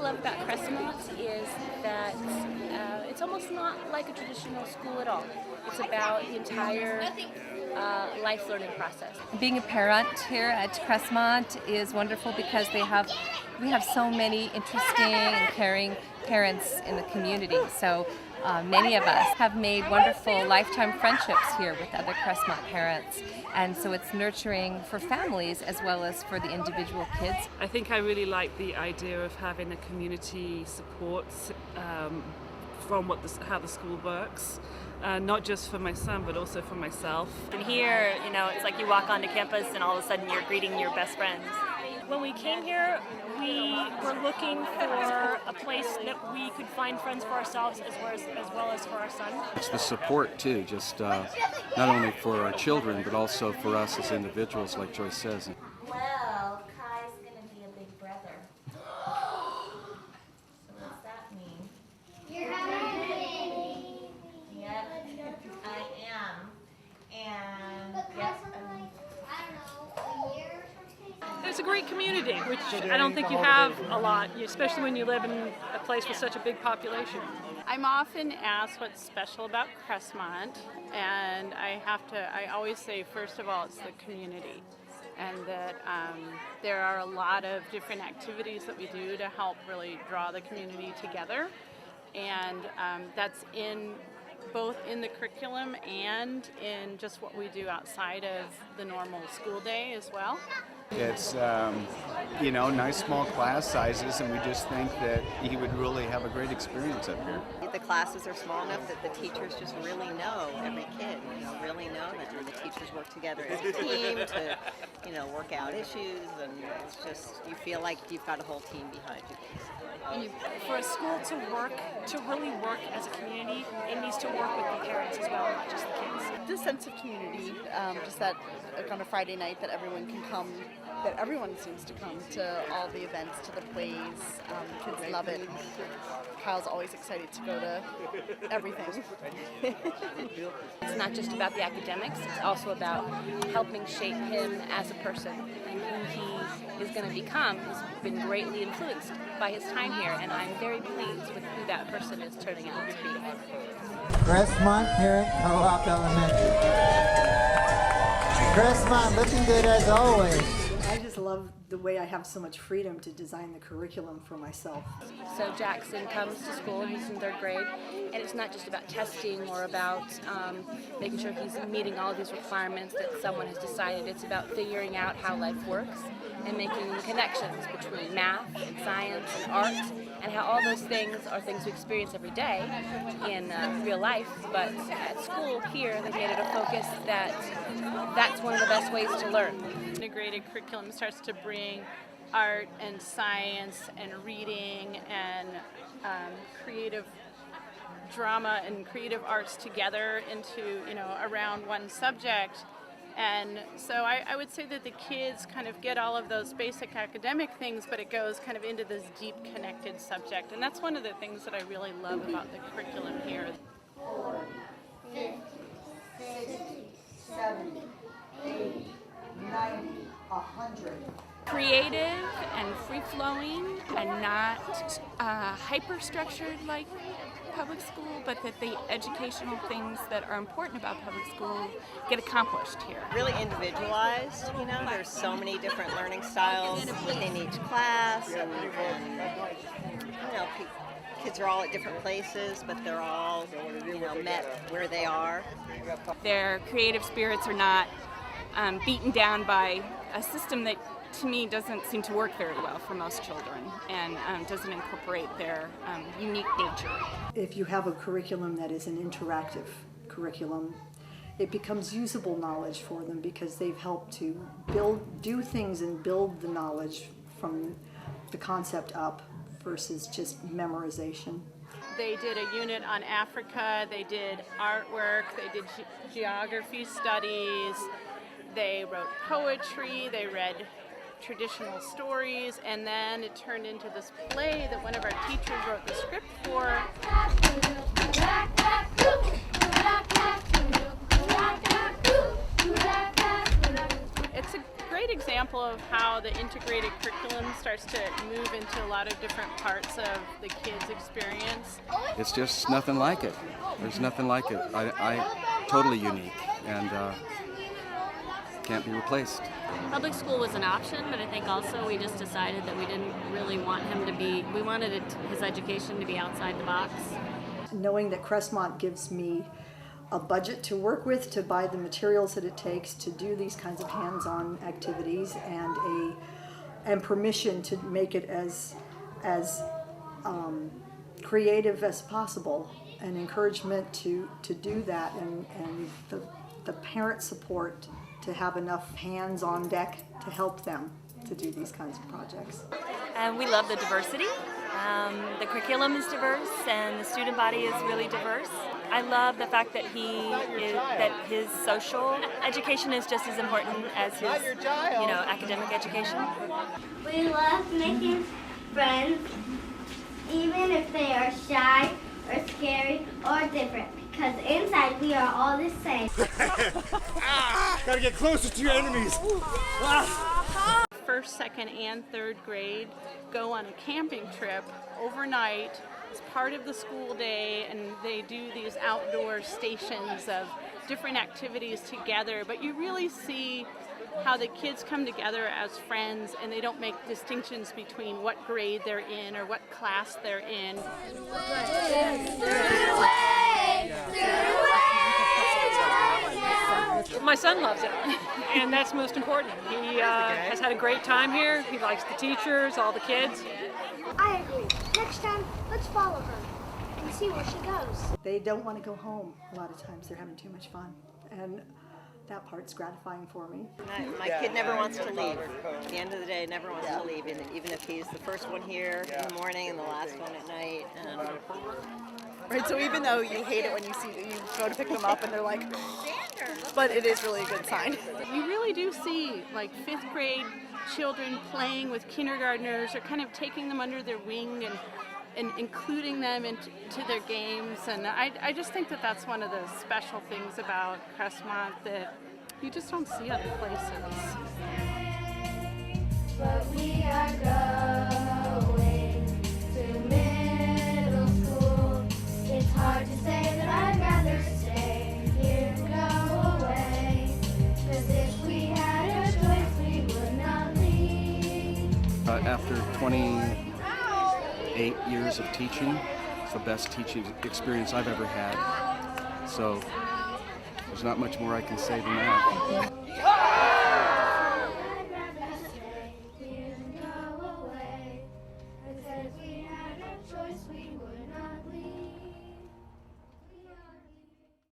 love about Crestmont is that it's almost not like a traditional school at all. It's about the entire life learning process. Being a parent here at Crestmont is wonderful because we have so many interesting and caring parents in the community. So many of us have made wonderful lifetime friendships here with other Crestmont parents. And so it's nurturing for families as well as for the individual kids. I think I really like the idea of having a community support from how the school works. Not just for my son, but also for myself. And here, it's like you walk onto campus and all of a sudden you're greeting your best friends. When we came here, we were looking for a place that we could find friends for ourselves as well as for our son. It's the support too, just not only for our children, but also for us as individuals, like Joyce says. Well, Kai's gonna be a big brother. So what's that mean? You're having a baby. Yep, I am. And But yep. Kai's only I don't know, a year or something. It's a great community, which I don't think you have a lot, especially when you live in a place with such a big population. I'm often asked what's special about Crestmont, and I always say, first of all, it's the community, and that there are a lot of different activities that we do to help really draw the community together, and that's both in the curriculum and in just what we do outside of the normal school day as well. It's, nice small class sizes, and we just think that he would really have a great experience up here. The classes are small enough that the teachers just really know every kid, really know them, and the teachers work together as a team to, work out issues, and it's just, you feel like you've got a whole team behind you. For a school to really work as a community, it needs to work with the parents as well, not just the kids. The sense of community, just that on a Friday night that everyone can come, that everyone seems to come to all the events, to the plays. Kids love it. Kyle's always excited to go to everything. It's not just about the academics, it's also about helping shape him as a person and who he is going to become. He's been greatly influenced by his time here, and I'm very pleased with who that person is turning out to be. Crestmont Parent Co-op Elementary. Crestmont looking good as always. I just love the way I have so much freedom to design the curriculum for myself. So Jackson comes to school, he's in 3rd grade, and it's not just about testing or about making sure he's meeting all these requirements that someone has decided. It's about figuring out how life works and making connections between math and science and art, and how all those things are things we experience every day in real life, but at school here they made it a focus that that's one of the best ways to learn. Integrated curriculum starts to bring art and science and reading and creative drama and creative arts together into, around one subject. And so I would say that the kids kind of get all of those basic academic things, but it goes kind of into this deep connected subject. And that's one of the things that I really love about the curriculum here. 4, 50, 60, 70, 80, 90, 100. Creative and free-flowing and not hyper-structured like public school, but that the educational things that are important about public school get accomplished here. Really individualized, there's so many different learning styles within each class, and kids are all at different places, but they're all, met where they are. Their creative spirits are not beaten down by a system that to me doesn't seem to work very well for most children and doesn't incorporate their unique nature. If you have a curriculum that is an interactive curriculum, it becomes usable knowledge for them because they've helped to do things and build the knowledge from the concept up versus just memorization. They did a unit on Africa, they did artwork, they did geography studies, they wrote poetry, they read traditional stories, and then it turned into this play that one of our teachers wrote the script for. It's a great great example of how the integrated curriculum starts to move into a lot of different parts of the kids' experience. It's just nothing like it. There's nothing like it. I totally unique and can't be replaced. Public school was an option, but I think also we just decided that we didn't really want him to be, we wanted his education to be outside the box. Knowing that Crestmont gives me a budget to work with to buy the materials that it takes to do these kinds of hands-on activities and permission to make it as creative as possible, and encouragement to do that, and the parent support to have enough hands on deck to help them to do these kinds of projects. And we love the diversity. The curriculum is diverse and the student body is really diverse. I love the fact that his social education is just as important as his academic education. We love making friends, even if they are shy or scary or different, because inside we are all the same. Gotta get closer to your enemies. First, second, and third grade go on a camping trip overnight as part of the school day, and they do these outdoor stations of different activities together. But you really see how the kids come together as friends, and they don't make distinctions between what grade they're in or what class they're in. My son loves it, and that's most important. He has had a great time here. He likes the teachers, all the kids. I agree. Next time, let's follow her and see where she goes. They don't want to go home a lot of times. They're having too much fun, and that part's gratifying for me. My kid never wants to leave. At the end of the day, never wants to leave, even if he's the first one here in the morning and the last one at night. And Right, so even though you hate it when you go to pick them up and they're like, but it is really a good sign. You really do see like 5th grade children playing with kindergartners, or kind of taking them under their wing and including them into their games. And I just think that that's one of the special things about Crestmont that you just don't see other places. But we are going to middle school. It's hard to say that I'd rather stay here and go away. 'Cause if we had a choice, we would not leave. After 28 years of teaching, it's the best teaching experience I've ever had. So there's not much more I can say than that.